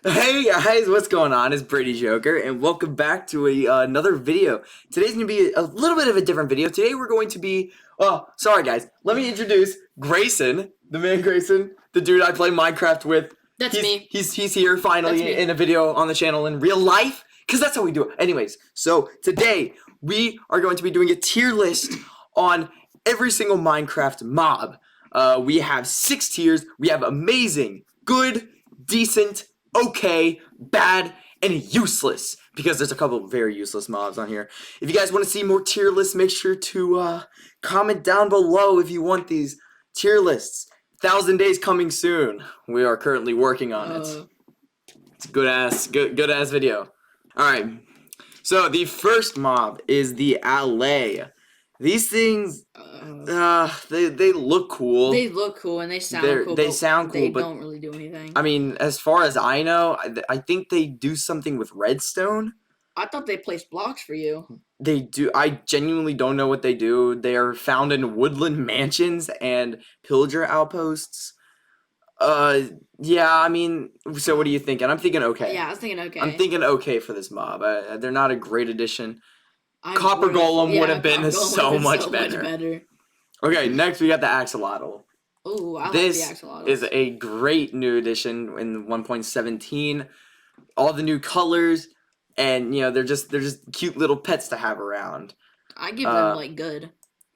Hey guys, what's going on? It's Brady Joker, and welcome back to another video. Today's gonna be a little bit of a different video. Today we're going to be. Oh, sorry guys. Let me introduce Grayson, the man Grayson, the dude I play Minecraft with. That's me. He's here finally That's me. in a video on the channel in real life, cause that's how we do it. Anyways, so today we are going to be doing a tier list on every single Minecraft mob. We have 6 tiers. We have amazing, good, decent, okay, bad, and useless, because there's a couple of very useless mobs on here. If you guys want to see more tier lists, make sure to comment down below if you want these tier lists. 1,000 days coming soon. We are currently working on it. It's a good ass video. Alright, so the first mob is the Allay. These things, they look cool. They look cool and they sound cool. They sound cool, they but don't really do anything. I mean, as far as I know, I think they do something with redstone. I thought they placed blocks for you. They do. I genuinely don't know what they do. They are found in woodland mansions and pillager outposts. Yeah, I mean, so what are you thinking? I'm thinking okay. Yeah, I was thinking okay. I'm thinking okay for this mob. They're not a great addition. Copper Golem would have been so much better. Okay, next we got the Axolotl. Ooh, I like this the Axolotl. Is a great new addition in 1.17. All the new colors, and you know they're just cute little pets to have around. I give them like good.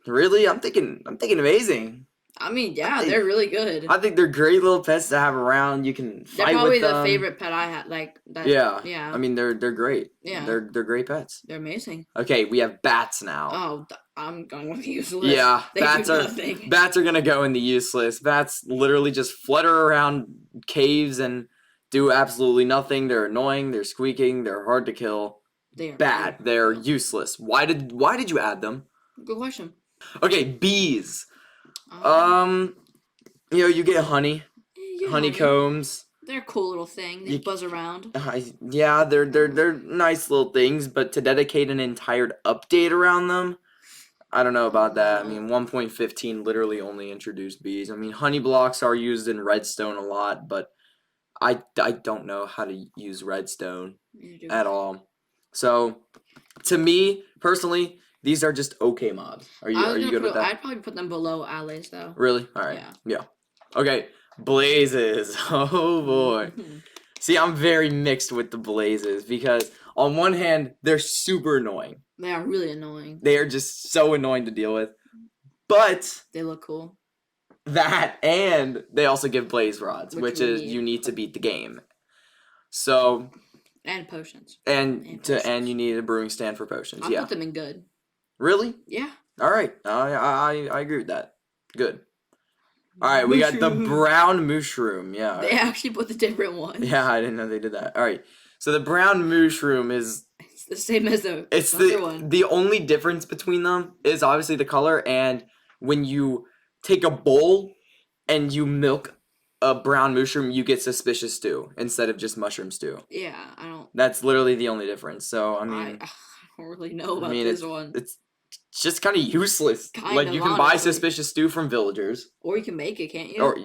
Really, I'm thinking amazing. I mean, yeah, they're really good. I think they're great little pets to have around. You can fight with them. They're probably the favorite pet I had. Like that. Yeah, yeah. I mean, they're great. Yeah, they're great pets. They're amazing. Okay, we have bats now. Oh, I'm going with useless. Yeah, bats are gonna go in the useless. Bats literally just flutter around caves and do absolutely nothing. They're annoying. They're squeaking. They're hard to kill. They're bad. They're useless. Why did you add them? Good question. Okay, bees. You know, you get honeycombs. They're a cool little thing. They buzz around. Yeah, they're nice little things, but to dedicate an entire update around them, I don't know about that. I mean, 1.15 literally only introduced bees. I mean, honey blocks are used in redstone a lot, but I don't know how to use redstone at all. So, to me personally, these are just okay mobs. Are you good with that? I'd probably put them below Allays though. Really? All right. Yeah. Okay. Blazes. Oh boy. See, I'm very mixed with the blazes because on one hand, they're super annoying. They are really annoying. They are just so annoying to deal with. But they look cool. That, and they also give blaze rods, which is you need to beat the game. So and potions. And you need a brewing stand for potions. I put them in good. Really? Yeah. All right. I agree with that. Good. All right, we got the brown mushroom. Yeah. They actually put the different one. Yeah, I didn't know they did that. All right. So the brown mushroom is it's the same as the other one. The only difference between them is obviously the color, and when you take a bowl and you milk a brown mushroom, you get suspicious stew instead of just mushroom stew. Yeah, I don't. That's literally the only difference. So I mean, I don't really know about this one. It's just kind of useless. Like you can buy suspicious stew from villagers, or you can make it, can't you? Or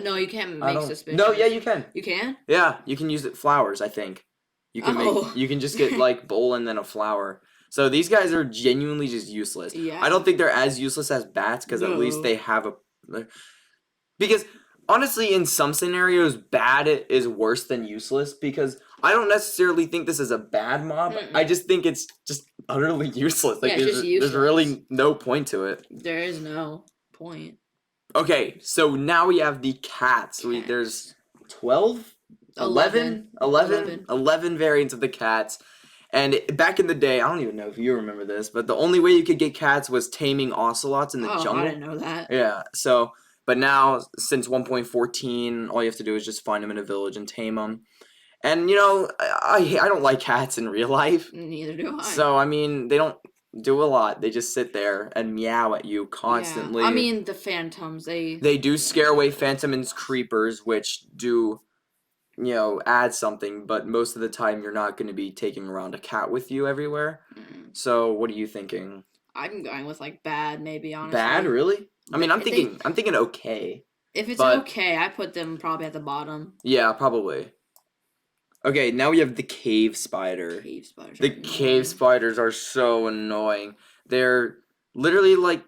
no, you can't make suspicious. No, yeah, you can. You can? Yeah, you can use it flowers. I think you can make. You can just get like bowl and then a flower. So these guys are genuinely just useless. Yeah. I don't think they're as useless as bats because at least they have because honestly, in some scenarios, bad is worse than useless because I don't necessarily think this is a bad mob. I just think it's just utterly useless. Like there's really no point to it. There is no point. Okay, so now we have the cats. There's 11 variants of the cats. And back in the day, I don't even know if you remember this, but the only way you could get cats was taming ocelots in the jungle. I didn't know that. Yeah, so, but now, since 1.14, all you have to do is just find them in a village and tame them. And, you know, I don't like cats in real life. Neither do I. So, I mean, they don't do a lot. They just sit there and meow at you constantly. Yeah. I mean, the phantoms, they do scare away phantom and creepers, which do, you know, add something, but most of the time you're not going to be taking around a cat with you everywhere. So, what are you thinking? I'm going with like bad, maybe, honestly. Bad, really? I mean, I'm thinking okay. If it's okay, I put them probably at the bottom. Yeah, probably. Okay, now we have the cave spider. Cave spiders. The are cave annoying. spiders are so annoying. They're literally like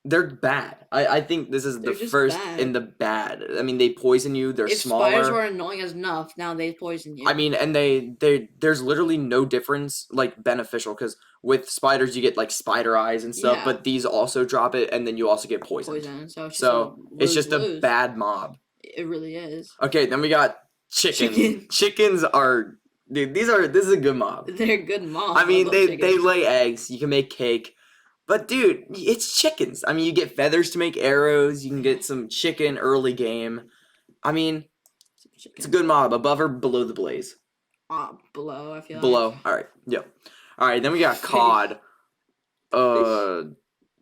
they're bad. I think this is They're the just first bad. in the bad. I mean, they poison you. They're If smaller. spiders were annoying as enough, now they poison you. I mean, and there's literally no difference like beneficial because with spiders you get like spider eyes and stuff, Yeah. but these also drop it, and then you also get poisoned. poison. So it's just, So it's just a lose-lose. bad mob. It really is. Okay, then we got chickens. Chicken. Chickens are dude. This is a good mob. They're good moms. I mean, love they chickens. lay eggs. You can make cake. But dude, it's chickens. I mean, you get feathers to make arrows. You can get some chicken early game. I mean, it's a good mob. Above or below the blaze? Below. I feel like. Below. All right. Yep. All right. Then we got cod.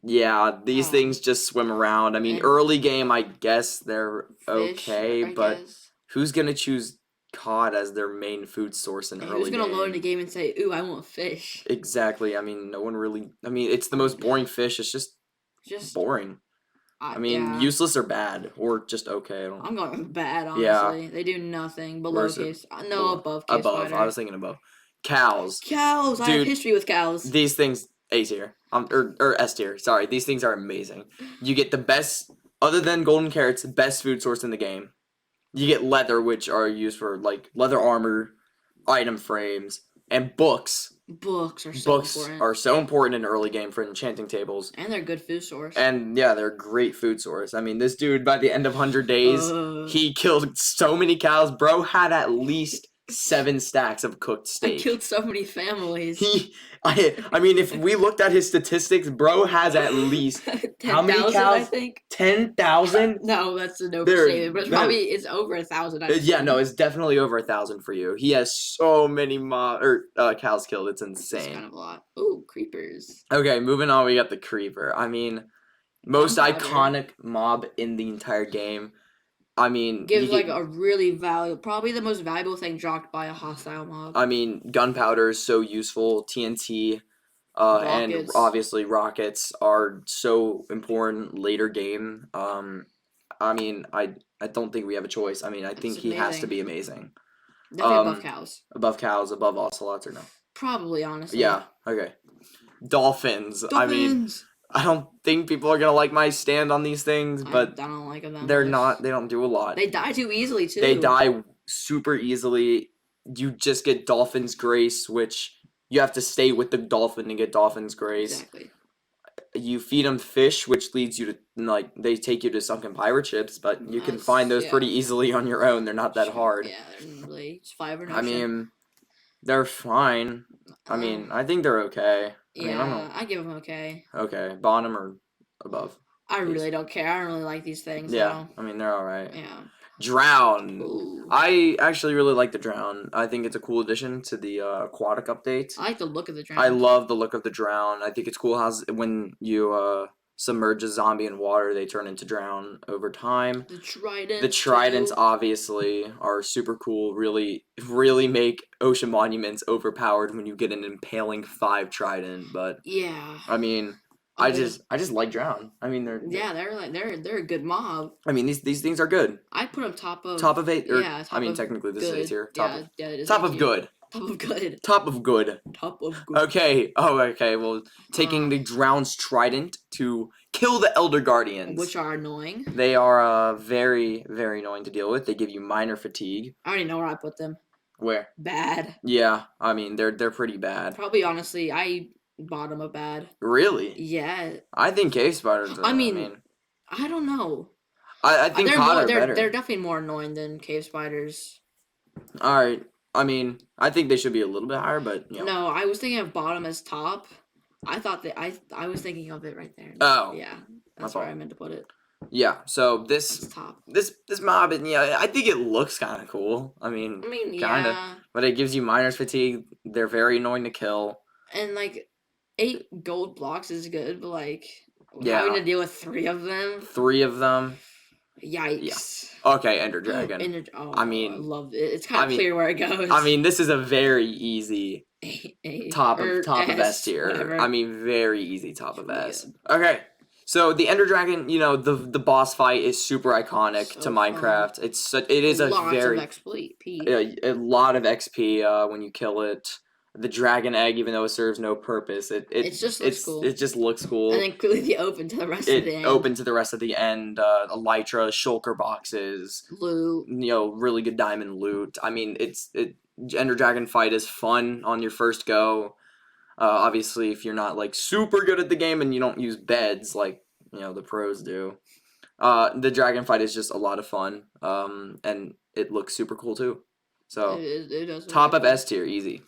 Yeah. These Oh. things just swim around. I mean, And- early game, I guess they're Fish, okay, I but guess. who's gonna choose cod as their main food source in And early who's gonna game? load in the game and say, "Ooh, I want fish"? Exactly. I mean, no one really. I mean, it's the most boring fish. It's just Just. boring. I mean, yeah. useless or bad or just okay. I don't. I'm going bad. Honestly, Yeah. They do nothing below Where's it? cave. No, above cave Above. spider. I was thinking above. Cows. Cows. I have Dude, history with cows. These things A tier. Or S tier. Sorry. These things are amazing. You get the best, other than golden carrots, best food source in the game. You get leather, which are used for like leather armor, item frames, and books. Books are so Books important. are so important in early game for enchanting tables. And they're good food source. And yeah, they're a great food source. I mean, this dude by the end of 100 days, he killed so many cows. Bro had at least 7 stacks of cooked I steak. killed so many families. I mean, if we looked at his statistics, bro has at least 10,000, many I cows? think. 10,000. No, that's an There- overstatement, but it's that- probably it's over 1,000. Yeah, no, it's definitely over 1,000 for you. He has so many cows killed. It's It's insane. kind of a lot. Ooh, creepers. Okay, moving on. We got the creeper. I mean, most Gunpowder. iconic mob in the entire game. I mean, Gives you like get- a really valuable, probably the most valuable thing dropped by a hostile mob. I mean, gunpowder is so useful. TNT, and Rockets. obviously rockets are so important later game. I mean, I don't think we have a choice. I mean, I think It's he has to amazing. be amazing. Definitely above cows. Above cows, above ocelots, or no? Probably, honestly. Yeah. Okay. Dolphins. I mean, Dolphins! I don't think people are gonna like my stand on these things, but I don't like them. they're much. not. They don't do a lot. They die too easily too. They die super easily. You just get Dolphin's Grace, which you have to stay with the dolphin to get Dolphin's Grace. Exactly. You feed them fish, which leads you to like they take you to sunken pirate ships, but you can find those yeah. pretty easily on your own. They're not that Sure, hard. Yeah, they're really it's 5 or no I shit. mean, they're fine. I mean, I think they're okay. I mean, I'm yeah, I give them okay. okay. Bottom or above? I Please. really don't care. I don't really like these things. Yeah, I mean they're all right. So, yeah. Drown. Ooh. I actually really like the Drown. I think it's a cool addition to the aquatic update. I like the look of the drown. I love the look of the Drown. I think it's cool how when you submerge a zombie in water, they turn into Drown over time. the trident. The tridents obviously are super cool. Really, really make ocean monuments overpowered when you get an impaling 5 trident. But Yeah. I mean, I just like Drown. I mean, Yeah, they're a good mob. I mean, these things are good. I put them top of Top of 8. Or, yeah, I mean, top of technically this is good. A tier. Top Yeah, yeah, it is top A of tier. good. Top of good. Top of good. Top of good. Okay. Oh, okay. Well, taking Uh, the Drown's trident to kill the Elder Guardians. Which are annoying. They are very, very annoying to deal with. They give you minor fatigue. I already know where I put them. Where? Bad. Yeah, I mean they're pretty bad. Probably honestly, I bottom a bad. Really? Yeah. I think cave spiders. I mean, I don't know. I think they're cod more, are better. they're definitely more annoying than cave spiders. All right. I mean, I think they should be a little bit higher, but you know. No, I was thinking of bottom as top. I thought that I was thinking of it right there. Oh. Yeah. My That's where fault. I meant to put it. Yeah. So It's this top. this mob, and yeah, I think it looks kind of cool. I mean, I mean, Kinda. yeah. but it gives you minor fatigue. They're very annoying to kill. And like 8 gold blocks is good, but like Yeah. having to deal with 3 of them. 3 of them. Yikes. Okay, Ender Dragon. I mean, I love it. It's kind I of mean- clear where it goes. I mean, this is a very easy A, top or of S tier. whatever. I mean, very easy top of Really S. Okay, So the Ender Dragon, you know, the boss fight is super iconic So to fun. Minecraft. It is a Lots very of XP. a lot of XP when you kill it. The dragon egg, even though it serves no purpose, It just looks cool. it just looks cool. And then clearly open to the rest of the It end. open to the rest of the end. Elytra, shulker boxes, Loot. you know, really good diamond loot. I mean, Ender Dragon fight is fun on your first go. Obviously, if you're not like super good at the game and you don't use beds like you know the pros do, the dragon fight is just a lot of fun. And it looks super cool too. So It does look top of cool. S tier, easy.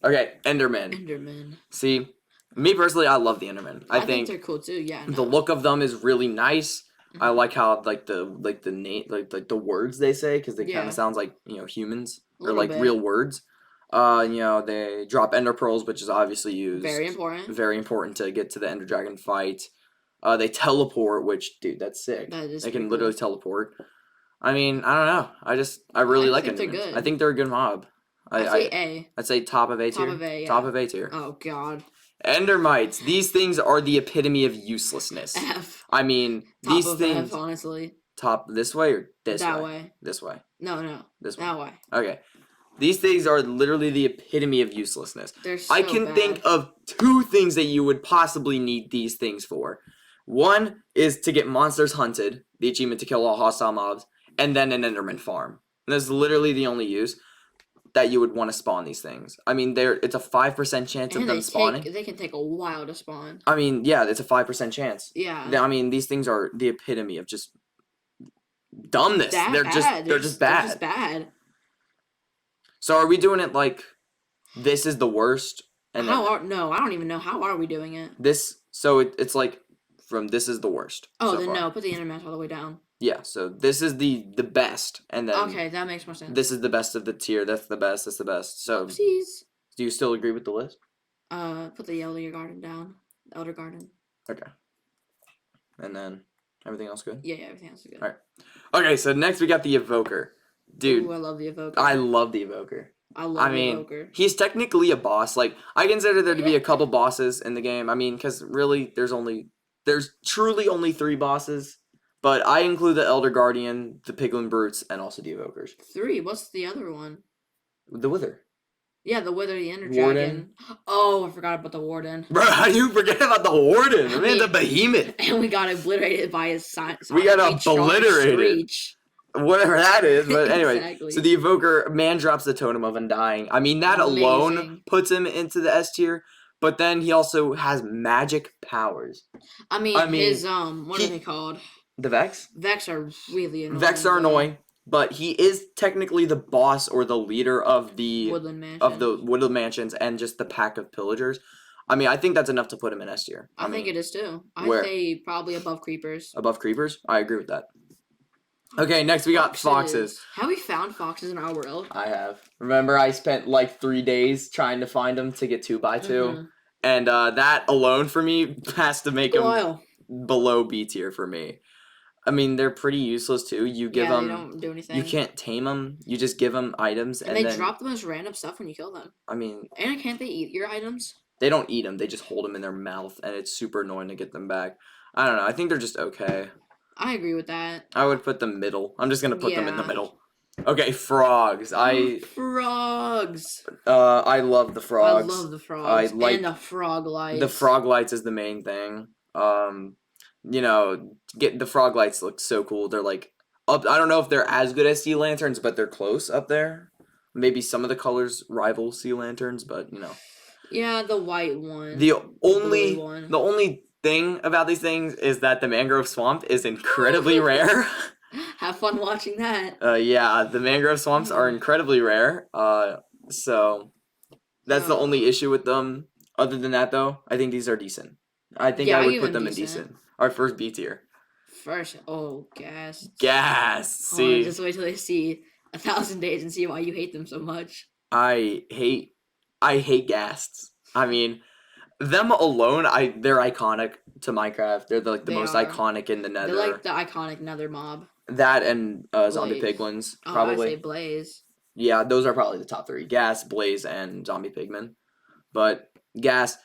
Okay, Enderman. Enderman. See, me personally, I love the Enderman. I think they're cool too. Yeah. the look of them is really nice. I Mhm. like how like the name like the words they say because they kind Yeah. of sounds like you know humans A or little like bit. real words. You know they drop ender pearls, which is obviously used Very important. very important to get to the ender dragon fight. They teleport, which dude, that's sick. That is They pretty can literally cool. teleport. I mean, I don't know. I really like think they're Endermans. good. I think they're a good mob. I'd say A. I'd say top of A tier. Top of A, yeah. Top of A tier. Oh god. Endermites. These things are the epitome of uselessness. F. I mean, Top these of things F, honestly. top this way or this That way? way. This way. No. This way. That way. Okay. These things are literally the epitome of uselessness. They're so I can bad. think of two things that you would possibly need these things for. One is to get monsters hunted, the achievement to kill all hostile mobs, and then an Enderman farm. And that's literally the only use that you would want to spawn these things. I mean, it's a 5% chance of And them spawning. they can take a while to spawn. I mean, yeah, it's a 5% chance. Yeah. I mean, these things are the epitome of just dumbness. Bad. They're just bad. They're just bad. So are we doing it like this is the worst? And then No, I don't even know. How are we doing it? it's like from this is the worst. Oh, so then far. no, put the internet all the way down. Yeah, so this is the best, and then Okay, that makes more sense. this is the best of the tier. That's the best. That's the best. So Oopsies. do you still agree with the list? Put the Elder Garden down. Elder Garden. Okay. And then everything else good? Yeah, everything else is good. Alright. Okay, so next we got the Evoker. Dude, Ooh, I love the Evoker. I love the Evoker. I love the mean, Evoker. he's technically a boss. Like, I consider there to be a couple bosses in the game. I mean, because really, there's truly only 3 bosses. But I include the Elder Guardian, the Piglin Brutes, and also the Evokers. 3. What's the other one? The Wither. Yeah, the Wither, the Ender Warden. Dragon. Oh, I forgot about the Warden. Bro, how do you forget about the Warden? I I mean, the mean- Behemoth. And we got obliterated by his sign. We got obliterated. Whatever that is. But anyway, Exactly. so the Evoker, man drops the Totem of Undying. I mean, that alone Amazing. puts him into the S tier. But then he also has magic powers. I mean, his, what he- are they called? The Vex? Vex are really annoying. Vex are though. annoying, but he is technically the boss or the leader of the Woodland Mansion. Woodland Mansions and just the pack of pillagers. I mean, I think that's enough to put him in S tier. I think it is too. where? I'd say probably above creepers. Above creepers? I agree with that. Okay, next we got foxes. Have we found foxes in our world? I have. Remember, I spent like 3 days trying to find them to get 2x2, Mhm. and that alone for me has to make them While. below B tier for me. I mean, they're pretty useless too. You give Yeah, them, they don't do anything. you can't tame them. You just give them items, And and they then drop the most random stuff when you kill them. I mean, And can't they eat your items? they don't eat them. They just hold them in their mouth, and it's super annoying to get them back. I don't know. I think they're just okay. I agree with that. I would put them middle. I'm just gonna put them in the Yeah. middle. Okay, frogs. Frogs. I love the frogs. I love the frogs. I like- and the frog lights. The frog lights is the main thing. You know, get the frog lights look so cool. They're like up. I don't know if they're as good as sea lanterns, but they're close up there. Maybe some of the colors rival sea lanterns, but you know. Yeah, the white one. The blue one. only thing about these things is that the mangrove swamp is incredibly rare. Have fun watching that. Yeah, the mangrove swamps are incredibly rare. So that's the only issue with them. Other than that, though, I think these are decent. I think Yeah, I would even put them in decent. decent. Our first B tier. First, gas. Gas. Hold on, See, just wait till they see 1,000 days and see why you hate them so much. I hate ghasts. I mean, them alone, they're iconic to Minecraft. They're the They most are. iconic in the Nether. They're like the iconic Nether mob. That and zombie Blaze. piglins, Oh, I probably. say Blaze. Yeah, those are probably the top 3. Gas, Blaze, and Zombie Pigman. But Gas,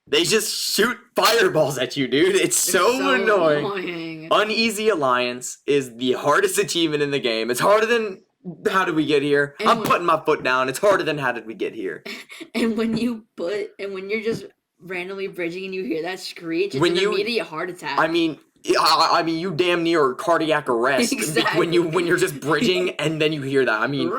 They just shoot fireballs at you, dude. It's They're so annoying. annoying. Uneasy Alliance is the hardest achievement in the game. It's harder than How Did We Get Here? And I'm when- putting my foot down. It's harder than How Did We Get Here? And when you're just randomly bridging and you hear that screech, it's When an you- immediate heart attack. I mean, you damn near cardiac arrest when you're just bridging and then you hear that. I mean,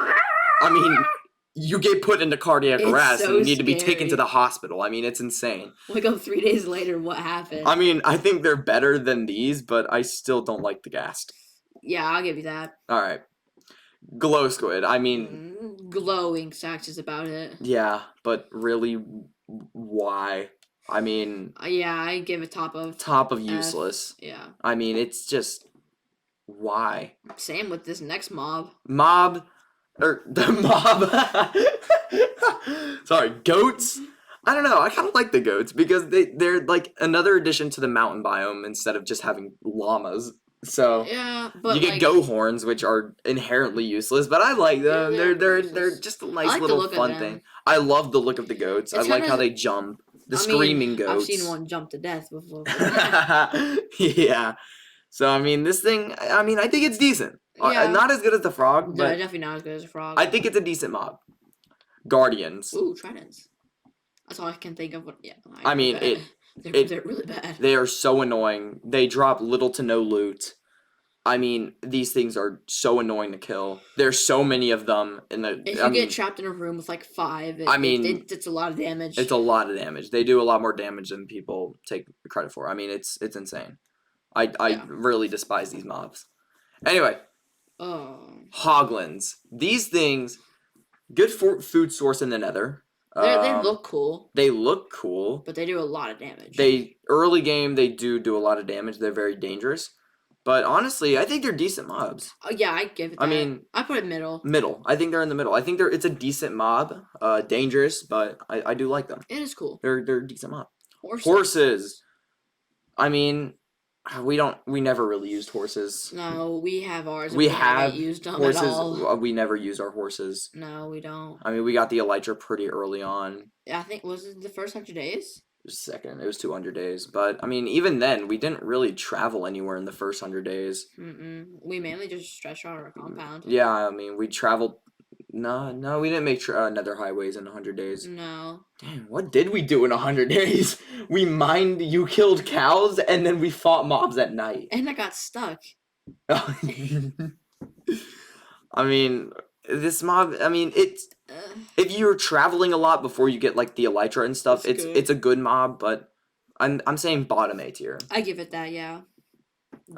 you get put into cardiac It's arrest so and you need to be taken scary. to the hospital. I mean, it's insane. Wake up 3 days later, what happened? I mean, I think they're better than these, but I still don't like the Ghast. Yeah, I'll give you that. All right, Glow Squid. I mean, Glowing sacks is about it. yeah, but really, why? I mean, Yeah, I give it top of. top of useless. Yeah. I mean, it's just why? Same with this next mob. Mob, or the mob. Sorry, goats. I don't know. I kind of like the goats because they're like another addition to the mountain biome instead of just having llamas. So Yeah, but you get like, goat horns, which are inherently useless, but I like them. Yeah, they're useless. just a I nice like the little look of fun them. thing. I love the look of the goats. I It's like how kinda- they jump. The I mean, screaming goats. I've seen one jump to death before. Yeah. So I mean, this thing. I mean, I think it's decent. Yeah. Not as good as the frog, They're but definitely not as good as a frog. I think it's a decent mob. Guardians. Ooh, tridents. That's all I can think of. Yeah. I mean, bet. it- They're really bad. They are so annoying. They drop little to no loot. I mean, these things are so annoying to kill. There's so many of them in the. If I you mean, get trapped in a room with like 5, it's a lot of damage. it's a lot of damage. They do a lot more damage than people take credit for. I mean, it's insane. I Yeah. really despise these mobs. Anyway, Oh. Hoglins. These things, good for food source in the Nether. They Um, look cool, They look cool. but they do a lot of damage. Early game they do a lot of damage. They're very dangerous. But honestly, I think they're decent mobs. Oh yeah, I give it that. I mean, I put it middle. middle. I think they're in the middle. I think it's a decent mob. Dangerous, but I do like them. It is cool. They're a decent mob. Horses. Horses. I mean, we never really used horses. No, we have ours. and We haven't have used them Horses. at all. We never use our horses. No, we don't. I mean, we got the Elytra pretty early on. I think was it the first 100 days? Second, it was 200 days. But I mean, even then, we didn't really travel anywhere in the first 100 days. We mainly just stretched out our compound. Yeah, I mean, we traveled. No, we didn't make nether highways in 100 days. No. Damn, what did we do in 100 days? We mined, you killed cows, and then we fought mobs at night. And I got stuck. I mean, this mob, I mean, it's, if you're traveling a lot before you get, like, the Elytra and stuff, It's it's good. a good mob, but I'm saying bottom A tier. I give it that, yeah.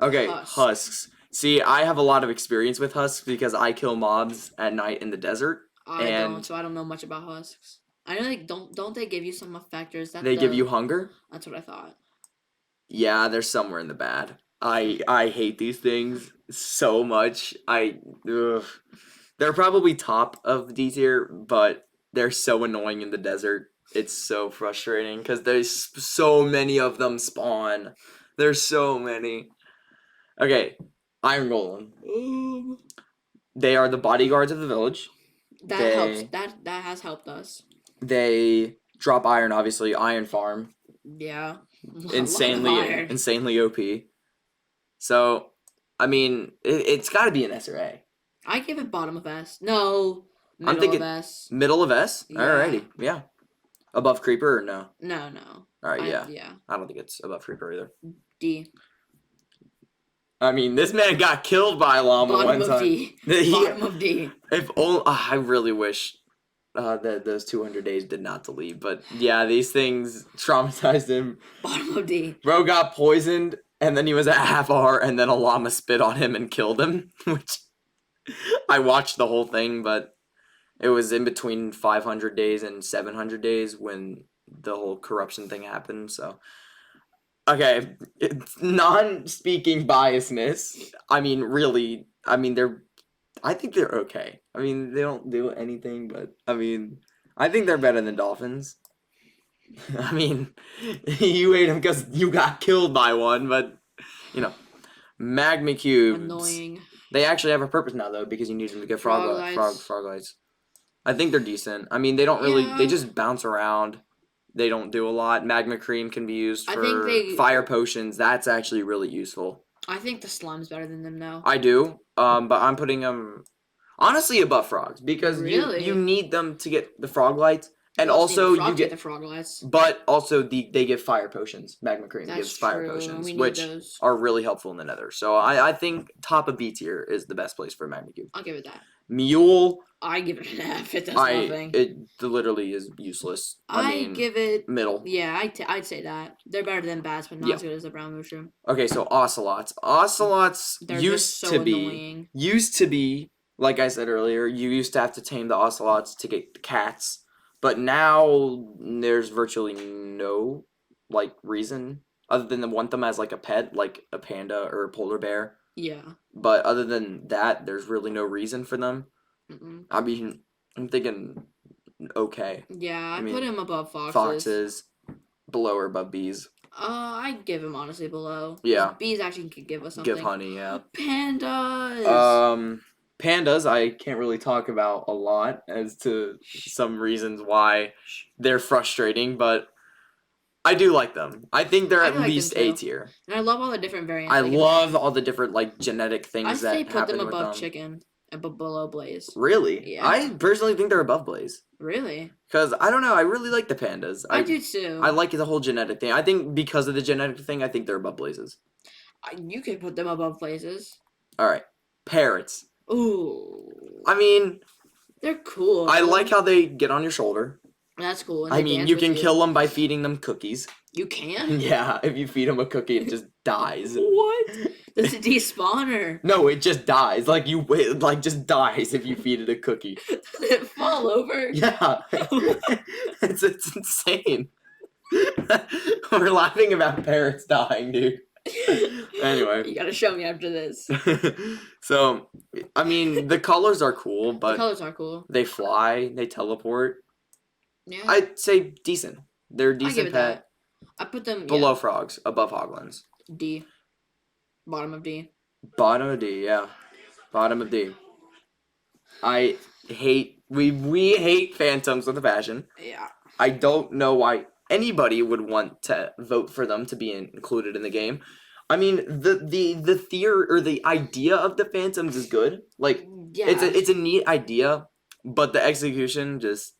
Okay, Husk. husks. See, I have a lot of experience with husks because I kill mobs at night in the desert. I And- don't, so I don't know much about husks. I know they don't they give you some effectors that They give you hunger. That's what I thought. Yeah, they're somewhere in the bad. I hate these things so much. Ugh. They're probably top of D tier, but they're so annoying in the desert. It's so frustrating because there's so many of them spawn. There's so many. Okay, Iron Golem. They are the bodyguards of the village. That helps. They- That has helped us. They drop iron, obviously. Iron farm. Yeah. A lot of Insanely, iron. insanely OP. So, I mean, it's got to be an S or A. I give it bottom of S. No. I'm Middle thinking- of S. Middle of S? Yeah. Alrighty, yeah. Above Creeper or no? No, no. Alright, yeah. Yeah. I don't think it's above Creeper either. D. I mean, this man got killed by a llama Bottom one of time. D. He- Bottom of D. if only, I really wish that those 200 days did not delete. But yeah, these things traumatized him. Bottom of D. Bro got poisoned, and then he was at half hour, and then a llama spit on him and killed him. Which I watched the whole thing, but it was in between 500 days and 700 days when the whole corruption thing happened. So, okay, non-speaking biasness. I mean, really, I mean I think they're okay. I mean, they don't do anything, but I mean, I think they're better than dolphins. I mean, you ate them because you got killed by one, but you know, magma cubes. Annoying. They actually have a purpose now, though, because you need them to get Frog lights. frog lights. I think they're decent. I mean, they don't really. They Yeah. just bounce around. They don't do a lot. Magma Cream can be used I for think they- fire potions. That's actually really useful. I think the slime's better than them now. I do. But I'm putting them honestly above frogs because Really? you need them to get the frog lights, and You also need also the frog you to get. the frog lights. But also they give fire potions. Magma Cream That's gives fire true. potions, We need which those. are really helpful in the Nether. So I think top of B tier is the best place for Magma Cube. I'll give it that. Mule, I give it an F. It does nothing. it literally is useless. I mean, give it. middle. Yeah, I'd say that they're better than bats, but not Yeah. as good as the brown mushroom. Okay, so ocelots. Ocelots They're used just so to be annoying. like I said earlier, you used to have to tame the ocelots to get the cats, but now there's virtually no like reason other than to want them as like a pet, like a panda or a polar bear. Yeah. But other than that, there's really no reason for them. Mm-mm. I mean, I'm thinking okay. Yeah, I mean, put him above foxes. Foxes, below or above bees. I'd give him honestly below. 'Cause Yeah. Bees actually could give us something. Give honey, yeah. Pandas. Pandas, I can't really talk about a lot as to some reasons why they're frustrating, but I do like them. I think they're I at like them least A too. tier. And I love all the different variants. I like love all the different like genetic I things say that put happen them with above them. chicken and below Blaze. Really? Yeah. I personally think they're above Blaze. Really? Because I don't know, I really like the pandas. I do too. I like the whole genetic thing. I think because of the genetic thing, I think they're above Blazes. You could put them above Blazes. Alright. Parrots. Ooh. I mean, They're cool. I like how they get on your shoulder. That's cool. and I they mean, dance you with can kill them by feeding them cookies. You can? Yeah, if you feed them a cookie, it just dies. What? That's a despawner. No, it just dies. Like just dies if you feed it a cookie. Does it fall over? Yeah, it's insane. We're laughing about parrots dying, dude. Anyway, You gotta show me after this. so I mean, the colors are cool, The but colors are cool. they fly, they teleport. Yeah. I'd say decent. They're a I give decent it pet. that. I put them Below frogs, above hoglins. D. Bottom of D. Bottom of D, yeah. Bottom of D. I hate we hate phantoms with a passion. Yeah. I don't know why anybody would want to vote for them to be included in the game. I mean, the theory or the idea of the phantoms is good. Like Yeah. it's a neat idea, but the execution just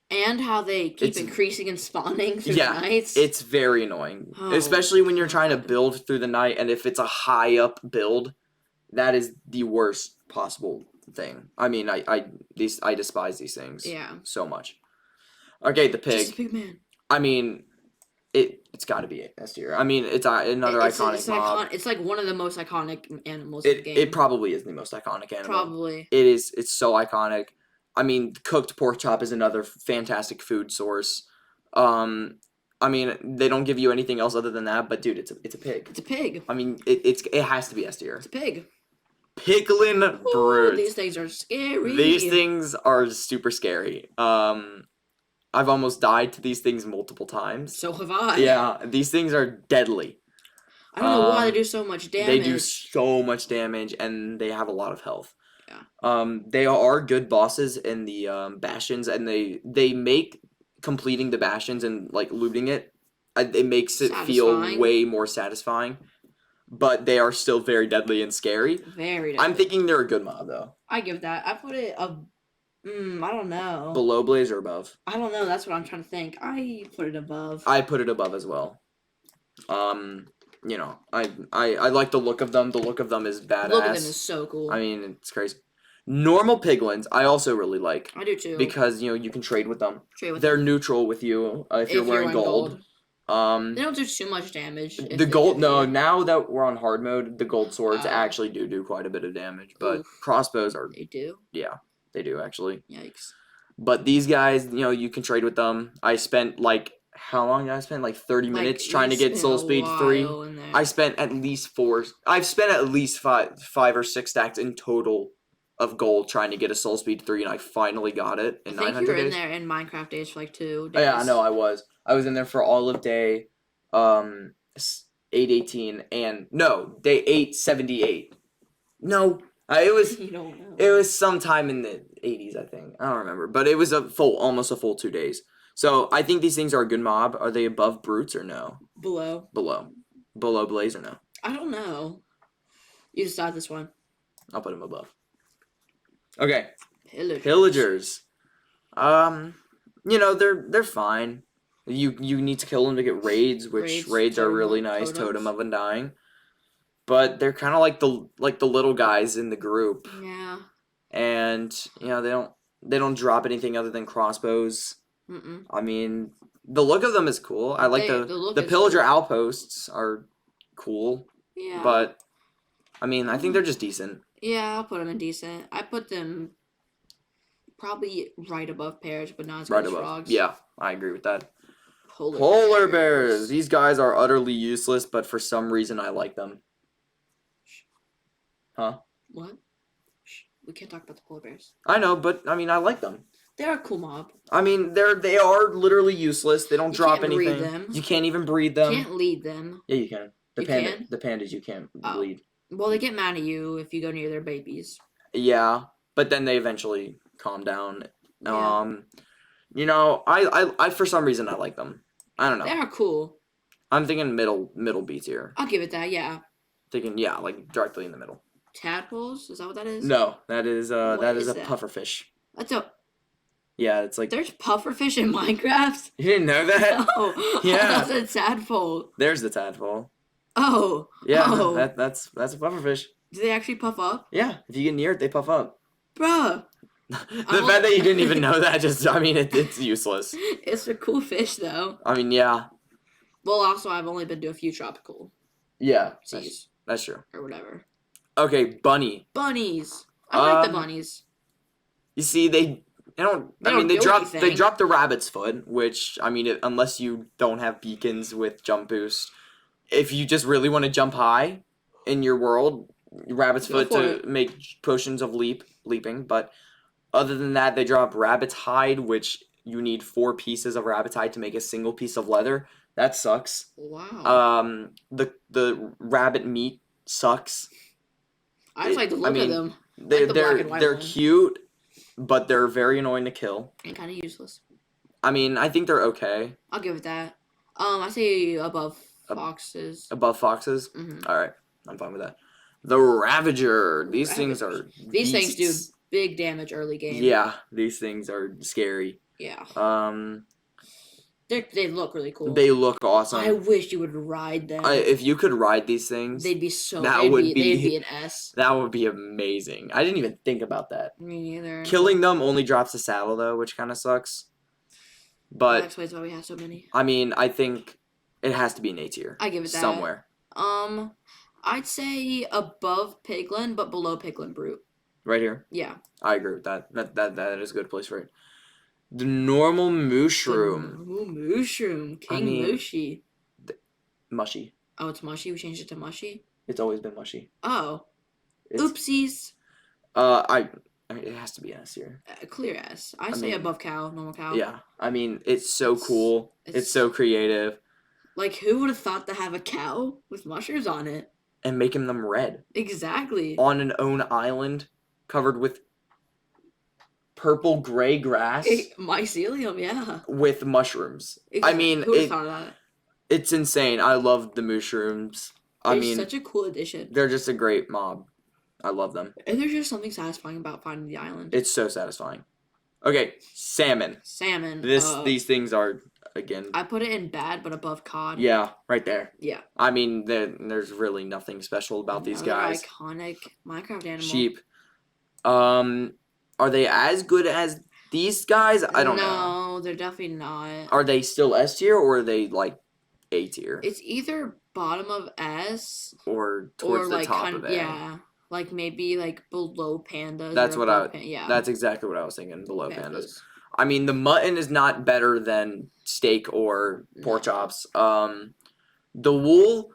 and how they keep It's- increasing and spawning through Yeah, the nights. it's very annoying. Oh, Especially when you're trying to God. build through the night and if it's a high up build, that is the worst possible thing. I mean, I despise these things Yeah. so much. Okay, the Just a pig. big man. I mean, it's got to be S tier. I mean, it's another iconic It's mob. it's like one of the most iconic animals in the game. It probably is the most iconic animal. Probably. It is. It's so iconic. I mean, cooked pork chop is another fantastic food source. I mean, they don't give you anything else other than that, but dude, it's a pig. It's a pig. I mean, it has to be S tier. It's a pig. Piglin Ooh, brutes. these things are scary. These things are super scary. I've almost died to these things multiple times. So have I. Yeah, these things are deadly. I don't know why they Um, do so much damage. They do so much damage, and they have a lot of health. Yeah. They are good bosses in the bastions, and they make completing the bastions and like looting it makes it feel Satisfying. way more satisfying. But they are still very deadly and scary. Very. I'm deadly. thinking they're a good mob though. I give that. I put it a. I don't know. Below Blaze or above? I don't know. That's what I'm trying to think. I put it above. I put it above as well. You know, I like the look of them. The look of them is badass. Look at them is so cool. I mean, it's crazy. Normal piglins, I also really like I do too. because you know you can trade with them. Trade with They're neutral with you if you're wearing gold. They don't do too much damage. if The they gold. do. No, now that we're on hard mode, the gold swords Oh. actually do quite a bit of damage. But Oof. crossbows are They do. they do actually. Yikes. But these guys, you know, you can trade with them. I spent like how long did I spend? Like 30 minutes Like, trying to you get spent Soul a Speed 3. while in there. I spent at least 4. I've spent at least five or 6 stacks in total of gold trying to get a Soul Speed 3, and I finally got it in I think 900 you were in days. there in Minecraft days for like 2 Oh, days. yeah, I know I was. I was in there for all of day 818 and no, day 878. No, it was You don't know. it was sometime in the 80s, I think. I don't remember, but it was almost a full 2 days. So I think these things are a good mob. Are they above brutes or no? Below. Below blaze or no? I don't know. You decide this one. I'll put them above. Okay, Pillagers. pillagers. They're fine. You need to kill them to get raids, which raids are Totem really of- nice. totems. Totem of Undying. But they're kind of like the little guys in the group, Yeah. and they don't drop anything other than crossbows. Mm-mm. I mean, the look of them is cool. I like The look the is pillager cool. outposts are cool, Yeah. but I mean, I think they're just decent. Yeah, I'll put them in decent. I put them probably right above pears, but not as good Right as above. frogs. Yeah, I agree with that. Polar, Polar bears. These guys are utterly useless, but for some reason I like them. Huh? What? Shh, we can't talk about the polar bears. I know, but I mean, I like them. They're a cool mob. I mean, they are literally useless. They don't You drop can't breed anything. them. You can't even breed them. Can't lead them. Yeah, you can. You can? The pandas you can't Oh. lead. Well, they get mad at you if you go near their babies. Yeah, but then they eventually calm down. Yeah. I for some reason I like them. I don't know. They are cool. I'm thinking middle B tier. I'll give it that. Yeah. Thinking like directly in the middle. Tadpoles? Is that what that is? No, that is What that is is a that? pufferfish. That's a. Yeah, it's like There's pufferfish in Minecraft. you didn't know that. Oh, Yeah. that's a tadpole. There's the tadpole. Oh. Yeah, Oh. that's a pufferfish. Do they actually puff up, Yeah, if you get near it, they puff up. bruh? The I'm fact that you didn't like- even know that I mean, it's useless. It's a cool fish, though. I mean, yeah, Well, also, I've only been to a few tropical yeah, seas that's true. or whatever. Okay, bunny. Bunnies. I like the Um, bunnies. You see, they don't. They I mean, don't they do drop they anything. drop the rabbit's foot, which I mean, unless you don't have beacons with jump boost, if you just really want to jump high in your world, rabbit's Go foot for to it. make potions of leaping. But other than that, they drop rabbit's hide, which you need 4 pieces of rabbit's hide to make a single piece of leather. That sucks. Wow. The rabbit meat sucks. I just like the I look mean, of them. They're the black and white they're one. cute, but they're very annoying to kill. And kind of useless. I mean, I think they're okay. I'll give it that. I say above Ab- foxes. Above foxes? hmm Alright, I'm fine with that. The Ravager. These things are These things do beasts. big damage early game. Yeah, these things are scary. Yeah. Um, They look really cool. they look I awesome. wish you would ride them. If you could ride these things, They'd be so. That they'd would be, be- They'd be an S. that would be amazing. I didn't even think about that. Me neither. Killing them only drops the saddle though, which kind of sucks. That But explains why we have so many. I mean, I think it has to be an A tier I give it that. somewhere. I'd say above Piglin, but below Piglin Brute. Right here. Yeah. I agree with that. That is a good place for it. The normal mushroom. Ooh, mushroom. King mean- Mushi. Mushy. Oh, it's mushy. We changed it to mushy. It's always been mushy. Oh, It's, oopsies. I mean, it has to be an S tier. Clear S. I I say mean, above cow, normal cow. Yeah. I mean, it's so cool. It's It's- so creative. Like, who would have thought to have a cow with mushrooms on it? And making them red. Exactly. On an own island covered with purple gray grass Mycelium, yeah. with mushrooms. I mean, who would have thought of that? it's insane. I love the mushrooms. I They're mean, such a cool addition. they're just a great mob. I love them. And there's just something satisfying about finding the island. It's so satisfying. Okay, salmon. Salmon. These things are again. I put it in bad, but above cod. Yeah, right there. Yeah. I mean, there's really nothing special about these Another guys. iconic Minecraft animal. Sheep. Are they as good as these guys? I don't know. No, they're definitely not. Are they still S tier or are they like A tier It's either bottom of S or towards or the like top of A? yeah, like maybe like below pandas. That's or what above I. yeah. That's exactly what I was thinking. Below pandas. I mean, the mutton is not better than steak or pork No. chops. The wool,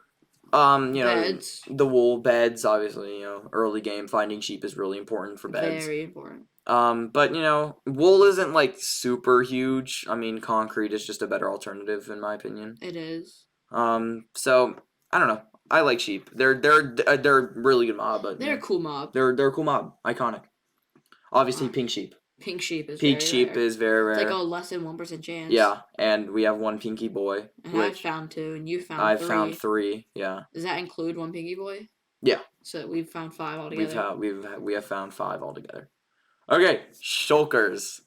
Beds. the wool beds. Obviously, early game finding sheep is really important for beds. Very important. But wool isn't like super huge. I mean, concrete is just a better alternative in my opinion. It is. So I don't know. I like sheep. They're a really good mob, but They're a cool mob. they're a cool mob. Iconic. Obviously, pink sheep. Pink sheep is Pink very sheep rare. is very It's rare. like a less than 1% chance. Yeah, and we have one pinky boy, And I which found 2, and you found I 3. found 3. Yeah, Does that include one pinky boy? yeah. So we've found 5 altogether. We have found 5 altogether. Okay, shulkers.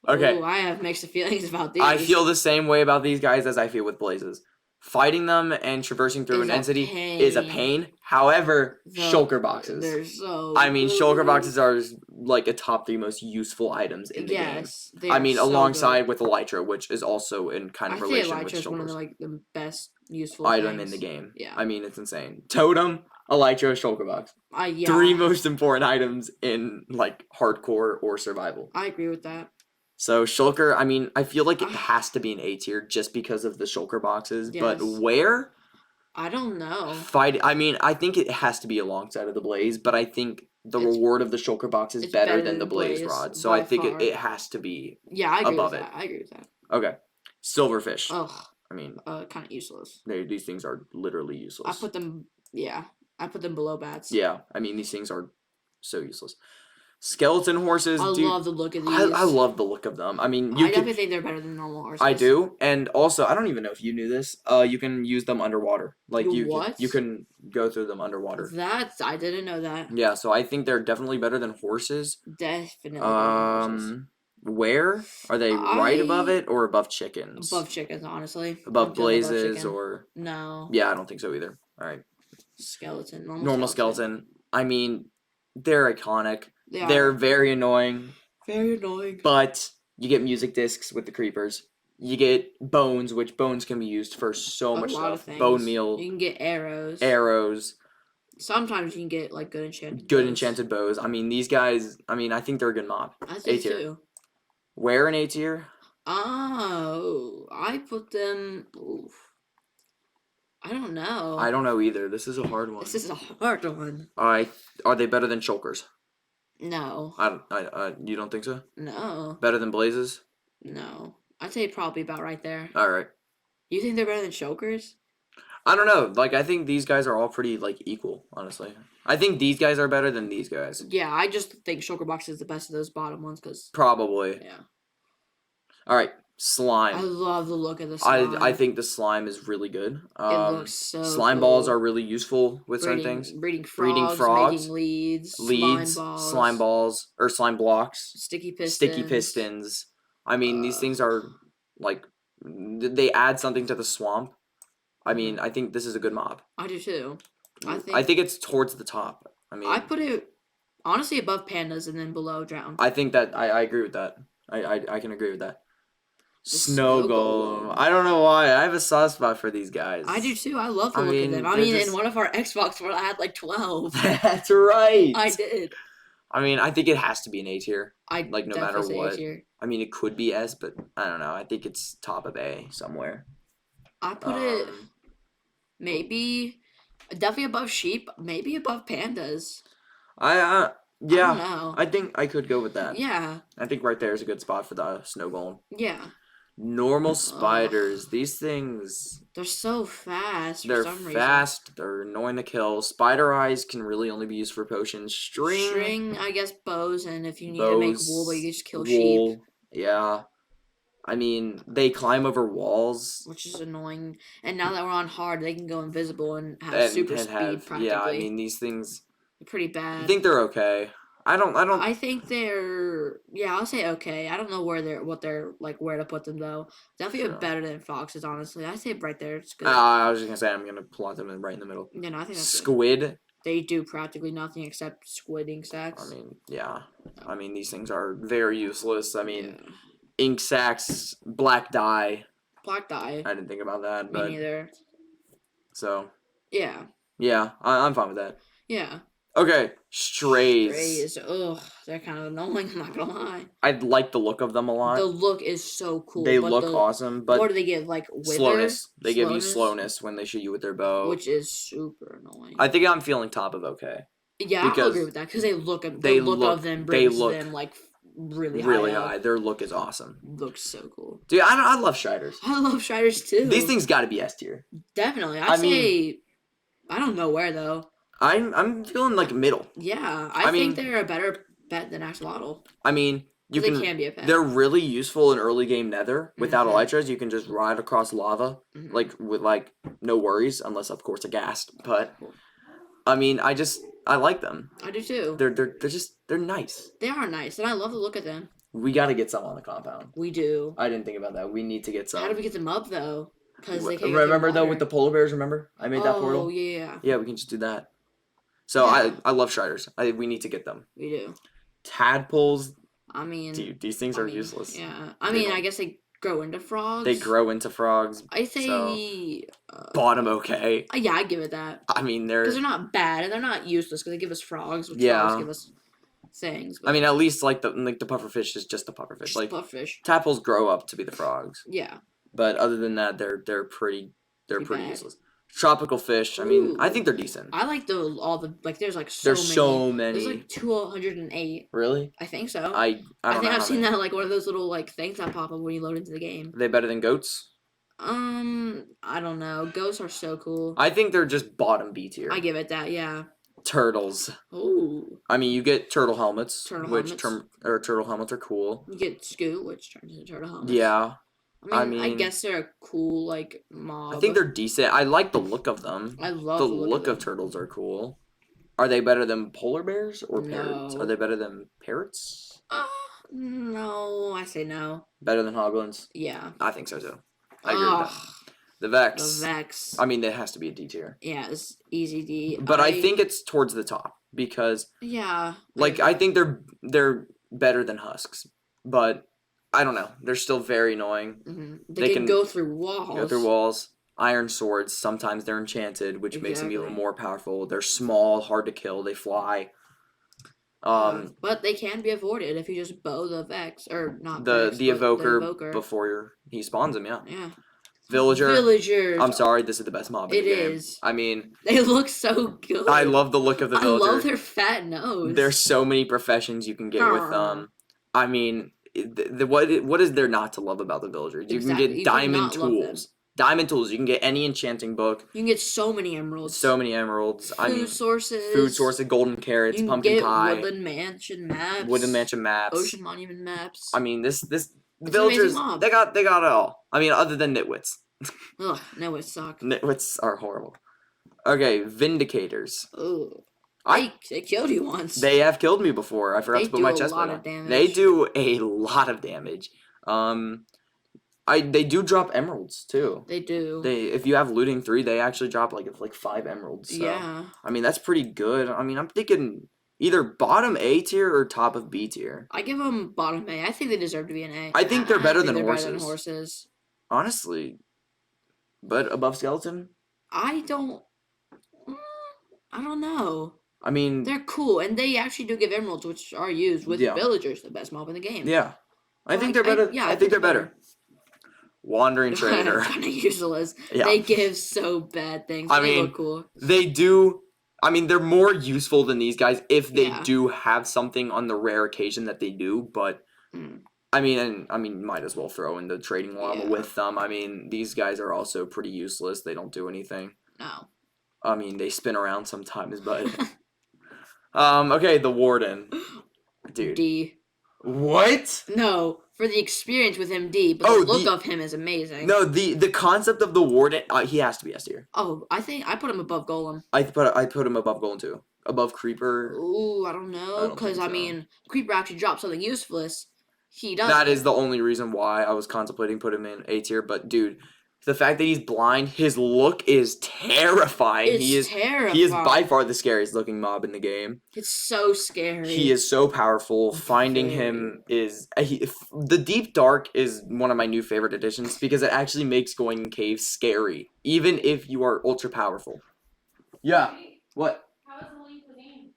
Okay, Ooh, I have mixed feelings about these. I feel the same way about these guys as I feel with blazes. Fighting them and traversing through an entity is a pain. However, shulker boxes. They're so I mean, shulker good. boxes are like a top 3 most useful items in the game. Yes, they I are mean, so alongside good. with Elytra, which is also in kind of I think relation with Elytra is one of shulkers. the best useful Item things. in the game. Yeah. I mean, it's insane. Totem, Elytra, shulker box. Yeah. 3 most important items in like hardcore or survival. I agree with that. So shulker, I mean, I feel like it has to be an A tier just because of the shulker boxes. But Yes. where? I don't know. I mean, I think it has to be alongside of the blaze, but I think the It's- reward of the shulker box is it's better than the blaze Blaze, rod. So by I think far. it has to be Yeah, I agree above with it. that. I agree with that. okay. Silverfish. Ugh, I mean, kind of useless. these things are literally useless. I put them. Yeah, I put them below bats. Yeah, I mean, these things are so useless. Skeleton horses. I dude, love the look of these. I love the look of them. I mean, I definitely think they're better than normal horses. I do, and also I don't even know if you knew this. You can use them underwater. Like What? you can go through them underwater. I didn't know that. Yeah, so I think they're definitely better than horses. Definitely. better than horses. Where are they? Right above I- it or above chickens? Above chickens, honestly. Above I'm feeling above blazes chicken. or No. yeah, I don't think so either. All right, Skeleton. normal skeleton. I mean, they're iconic. They They're are very annoying, very annoying. but you get music discs with the creepers. You get bones, which bones can be used for so A much lot of stuff. things. Bone meal, You can get arrows. arrows, Sometimes you can get like good enchanted. good bows. enchanted bows. I mean, these guys. I mean, I think they're a good mob. I A do tier. too. Where in A tier? Oh, I put them. Oof. I don't know. I don't know either. This is a hard one. This is a hard one. Are they better than shulkers? No. You don't think so? No. Better than blazes? No. I'd say probably about right there. All right. You think they're better than chokers? I don't know. Like, I think these guys are all pretty like equal. Honestly, I think these guys are better than these guys. Yeah, I just think choker box is the best of those bottom ones because Probably. yeah. All right. Slime. I love the look of the slime. I think the slime is really good. It looks so slime cool. balls are really useful with certain things. Breeding Breeding frogs, frogs, making leads, slime balls, or slime blocks, sticky pistons. sticky pistons. I mean, these things are like they add something to the swamp. I mean, I think this is a good mob. I do too. I think it's towards the top. I mean, I put it honestly above pandas and then below drown. I think that I agree with that. I can agree with that. The Snow snow golem. golem. I don't know why. I have a soft spot for these guys. I do too. I love the I look mean, of them. I they're mean, just- in one of our Xbox where I had like 12. That's right. I did. I mean, I think it has to be an A tier. I Like, no matter definitely say what. A tier. I mean, it could be S, but I don't know. I think it's top of A somewhere. I put it Um, maybe definitely above sheep, maybe above pandas. I I don't yeah. know. I think I could go with that. Yeah. I think right there is a good spot for the snow golem. Yeah. Normal spiders. These things, They're so fast for they're some reason. fast. They're annoying to kill. Spider eyes can really only be used for potions. String, I guess bows, and if you need to make wool, but you can just kill sheep, wool. Yeah. I mean, they climb over walls. which is annoying. And now that we're on hard, they can go invisible and have And, super and speed have, practically. yeah, I mean, these things, Pretty bad. I think they're okay. I don't, I think they're I'll say okay. I don't know where where to put them though. Definitely Sure. better than foxes, honestly. I say right there. It's good. I was just gonna say I'm gonna plot them in right in the middle. I think that's good. Squid. They do practically nothing except squidding sacks. I mean, yeah. I mean, these things are very useless. I mean, Yeah. ink sacks, black dye. Black dye. I didn't think about that, Me but neither. so Yeah. yeah, I'm fine with that. Yeah. Okay, strays. Strays. Ugh, they're kind of annoying. I'm not gonna lie. I like the look of them a lot. The look is so cool. They but look the, awesome, but what do they give? Like wither? slowness. They give you Slowness? slowness when they shoot you with their bow. Which is super annoying. I think I'm feeling top of okay. Yeah, I because agree with that because they look at they the look look- of them they brings look them like really Really up. high. Their look is awesome. Looks so cool. Dude, I love Shiders. I love Shiders too. These things got to be S tier. Definitely. I I'd mean- say I don't know where though. I'm feeling like middle. Yeah, I I mean- think they're a better bet than Axolotl. I mean, You they can. can be a pet. They're really useful in early game Nether. Without Mhm. elytras, you can just ride across lava Mhm. like with like no worries, unless of course a ghast. But I mean, I like them. I do too. They're nice. They are nice, and I love to look at them. We got to get some on the compound. We do. I didn't think about that. We need to get some. How do we get them up though? Because they can't go Remember through though water. with the polar bears. Remember I made that portal. Oh yeah, Yeah, we can just do that. So Yeah. I love Shriders. We need to get them. we do. Tadpoles, I mean, dude, these things I are mean, useless. Yeah, I They mean, I don't- guess they grow into frogs. They grow into frogs. I say, So, bottom okay. yeah, I give it that I mean, because they're not bad and they're not useless because they give us frogs, which frogs Yeah. give us things. I mean, at least like the pufferfish is just a pufferfish. just Like puffish. tadpoles grow up to be the frogs, Yeah, but other than that, they're pretty Pretty bad. useless. Tropical fish. I mean, I think they're decent. I like all the like. There's like so There's many. so many. There's like 208. Really? I think so. I I don't think know. I've how seen many. that like one of those little like things that pop up when you load into the game. Are they better than goats? I don't know. Ghosts are so cool. I think they're just bottom B tier. I give it that. Yeah. Turtles. Oh, I mean, you get turtle helmets, Turtle which helmets. turtle helmets are cool. you get Scoot, which turns into turtle helmets. Yeah, I I mean, I mean- guess they're a cool like mob. I think they're decent. I like the look of them. I love The the look of them. turtles are cool. Are they better than polar bears or parrots? No. Are they better than parrots? No, I say no. Better than hoglins? Yeah. I think so too. I agree with that. Ugh, The Vex. the Vex. I mean, it has to be a D tier. Yeah, it's easy D. But I think it's towards the top because, Yeah. like, I think they're better than husks, but I don't know. They're still very annoying. They, they can can go through walls. Go through walls. Iron swords. Sometimes they're enchanted, which makes them even Exactly. more powerful. They're small, hard to kill. They fly. But they can be avoided if you just bow the Vex or not the Vex, the but evoker before he spawns him. Yeah. Yeah. Villager. Villagers. I'm sorry. This is the best mob in It the game. is. I mean, They look so good. I love the look of the I villager. love their fat nose. There's so many professions you can get with them. I mean, what is there not to love about the villagers? You Exactly. can You get do diamond not love them. tools. Diamond tools. You can get any enchanting book. You can get so many emeralds. So many emeralds. Food I mean, sources. food sources, golden carrots, You can pumpkin get pie, Woodland Mansion maps. Woodland Mansion maps. Ocean Monument maps. I mean, this an amazing villagers mob. they got it all. I mean, other than nitwits. Ugh, no, it suck. Nitwits are horrible. Okay, vindicators. Ugh. I- They killed you once. They have killed me before. I forgot They to put do my a chest lot plate of on. damage. They do a lot of damage. They do drop emeralds too. They do. If you have looting 3, they actually drop like 5 emeralds. So, Yeah. I mean, that's pretty good. I mean, I'm thinking either bottom A tier or top of B tier. I give them bottom A. I think they deserve to be an A. I think they're better than better than horses. horses. Honestly. But above skeleton? I don't know. I mean, They're cool, and they actually do give emeralds, which are used with Yeah. villagers, the best mob in the game. yeah. I Well, think they're better. yeah, I think they're better. Wandering trader. Kind of useless. Yeah. They give so bad things. I They mean, look cool. They do. I mean, they're more useful than these guys if they Yeah. do have something on the rare occasion that they do. But Mm. I mean, might as well throw in the trading llama Yeah. with them. I mean, these guys are also pretty useless. They don't do anything. No. I mean, they spin around sometimes, but okay, the warden, dude. D. What? No, for the experience with him, D. But Oh, the look the- of him is amazing. No, the concept of the warden. He has to be S tier. Oh, I think I put him above Golem. I put him above Golem too. Above Creeper. Ooh, I don't know, don't because think I so. mean, Creeper actually dropped something useless. He does. That is the only reason why I was contemplating putting him in A tier. But dude, the fact that he's blind, his look is terrifying. It's terrifying. He is by far the scariest looking mob in the game. It's so scary. He is so powerful. Finding him is the Deep Dark is one of my new favorite additions because it actually makes going in caves scary, even if you are ultra powerful. Yeah. What? How was the lean cuisine?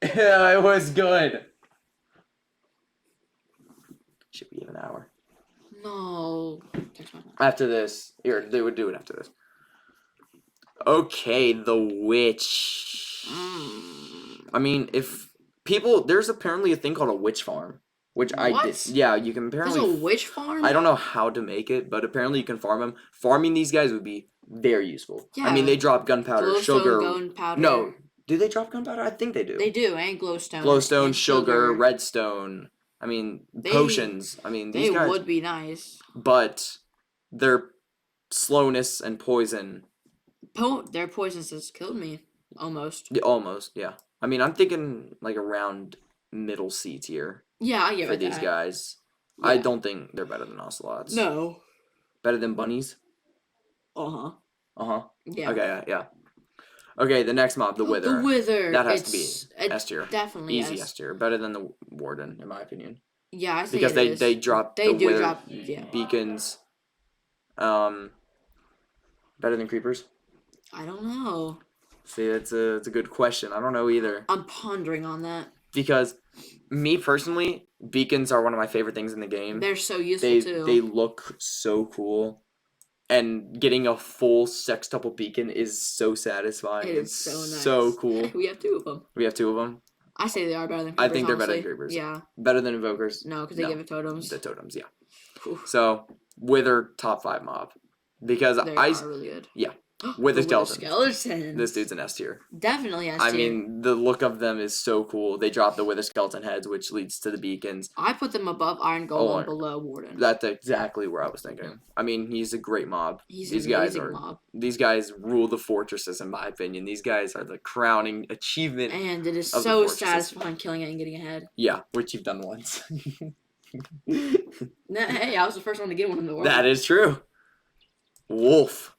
Yeah, it was good. Should be an hour. No. Text my mom. After this, here they would do it after this. Okay, the witch. Mm. I mean, if there's apparently a thing called a witch farm, which I did. What? Yeah, you can There's apparently. a witch farm. I don't know how to make it, but apparently you can farm them. Farming these guys would be very useful. I mean, Yeah. they drop gunpowder, Glowstone, sugar. gunpowder. No, do they drop gunpowder? I think they do. They do, and glowstone. Glowstone, and sugar, redstone. I mean, They- potions. I mean, They these guys. would be nice. But their slowness and poison. Their poisons has killed me almost. Yeah, almost, yeah. I mean, I'm thinking like around middle C tier Yeah, I give for it these that. guys. I Yeah. don't think they're better than ocelots. No. Better than bunnies. Uh huh. Uh-huh. Yeah. Okay, yeah. Okay, the next mob, the Wither. The Wither. That has to be it's S tier. Definitely Easy S tier. Better than the Warden, in my opinion. Yeah, I think Because it is. they drop They the do Wither drop. Yeah. beacons. Better than creepers? I don't know. See, it's a good question. I don't know either. I'm pondering on that. Because me personally, beacons are one of my favorite things in the game. They're so useful They too. they look so cool. And getting a full sextuple beacon is so satisfying. It is It's so nice. so cool. We have 2 of them. We have 2 of them. I say they are better than I creepers. think they're better than honestly. creepers. Yeah. Better than invokers. No, because they No. give it totems. The totems, yeah. Oof. So Wither top 5 mob. Because They I are really good. yeah. Wither skeleton. Skeleton. This dude's an S tier. Definitely S I tier. mean, the look of them is so cool. They drop the Wither skeleton heads, which leads to the beacons. I put them above Iron Golem, below Warden. That's exactly where I was thinking. I mean, he's a great mob. He's These an guys amazing are mob. these guys rule the fortresses in my opinion. These guys are the crowning achievement. And it is of the so fortresses. satisfying killing it and getting ahead. Yeah, which you've done once. Hey, I was the first one to get one in the world. That is true. Wolf,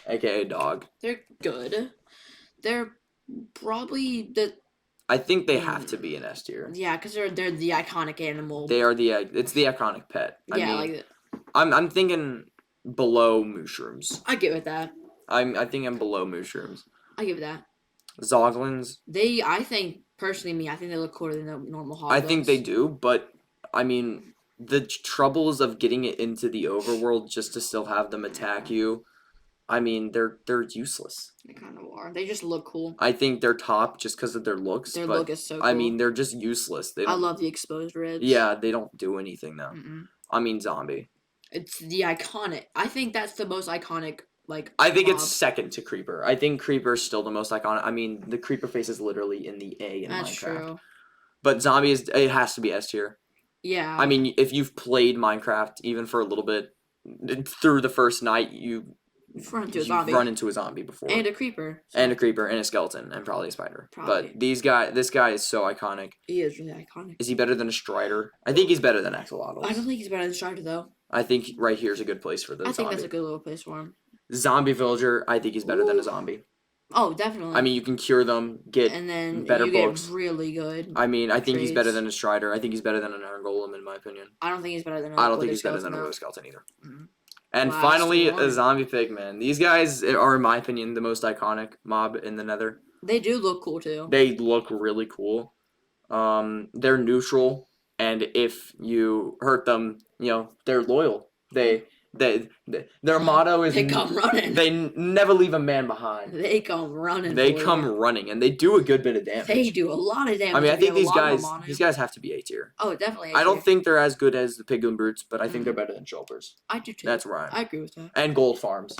aka dog. They're good. They're probably the I think they have to be an S tier. yeah, because they're the iconic animal. They are it's the iconic pet. I yeah, mean, like that. I'm thinking below mushrooms. I give it that. I think I'm below mushrooms. I give it that. Zoglins. I think personally, I think they look cooler than the normal hoglins. I think they do, but I mean, the troubles of getting it into the overworld just to still have them attack you. I mean, they're useless. They kind of are. They just look cool. I think they're top just because of their looks. Their but look is so cool. I mean, they're just useless. They I don't, love the exposed ribs. Yeah, they don't do anything though. Mm-mm. I mean, zombie. It's the iconic. I think that's the most iconic. Like I think mob. it's second to creeper. I think creeper's still the most iconic. I mean, the creeper face is literally in the A in That's Minecraft. true. But zombie it has to be S tier. Yeah. I mean, if you've played Minecraft even for a little bit, through the first night, You've run into a you've zombie. run into a zombie before. And a creeper. And a creeper and a skeleton and probably a spider. Probably. But this guy is so iconic. He is really iconic. Is he better than a Strider? I think he's better than Axolotls. I don't think he's better than Strider though. I think right here is a good place for the I think zombie. that's a good little place for him. Zombie villager, I think he's better than a Ooh. zombie. Oh, definitely. I mean, you can cure them, get. and then better you books. get really good. I mean, I think he's better Trades. than a Strider. I think he's better than an Iron Golem, in my opinion. I don't think he's better than. I don't think he's better than a Wither Wither Skeleton either. Mhm. And Last finally, a one. zombie pigman. These guys are, in my opinion, the most iconic mob in the Nether. They do look cool too. They look really cool. They're neutral, and if you hurt them, they're loyal. Their motto is They come running. they never leave a man behind. They come running. They for come you. running, and they do a good bit of damage. They do a lot of damage. I mean, I if you think have a lot of them on these you. guys have to be A tier. Oh, definitely. I don't A tier. think they're as good as the Piglin Brutes, but I think they're better than Shulpers. I do too. That's right. I agree with that. And Gold Farms.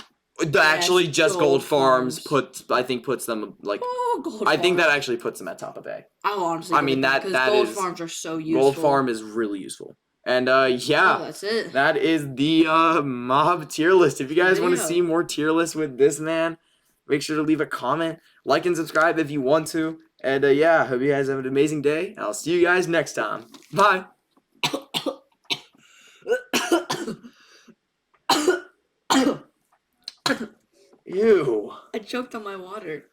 Actually, just Gold Gold Farms Farms. puts them like. Oh, Gold I think that Farm. actually puts them at top of A. I will honestly. I give mean, it that- because that Gold is- Farms are so useful. Gold Farm is really useful. And Oh, yeah, that's it. that is the mob tier list. If you guys want to Video. see more tier lists with this man, make sure to leave a comment, like and subscribe if you want to. And yeah, hope you guys have an amazing day. I'll see you guys next time. Bye. Ew. I choked on my water.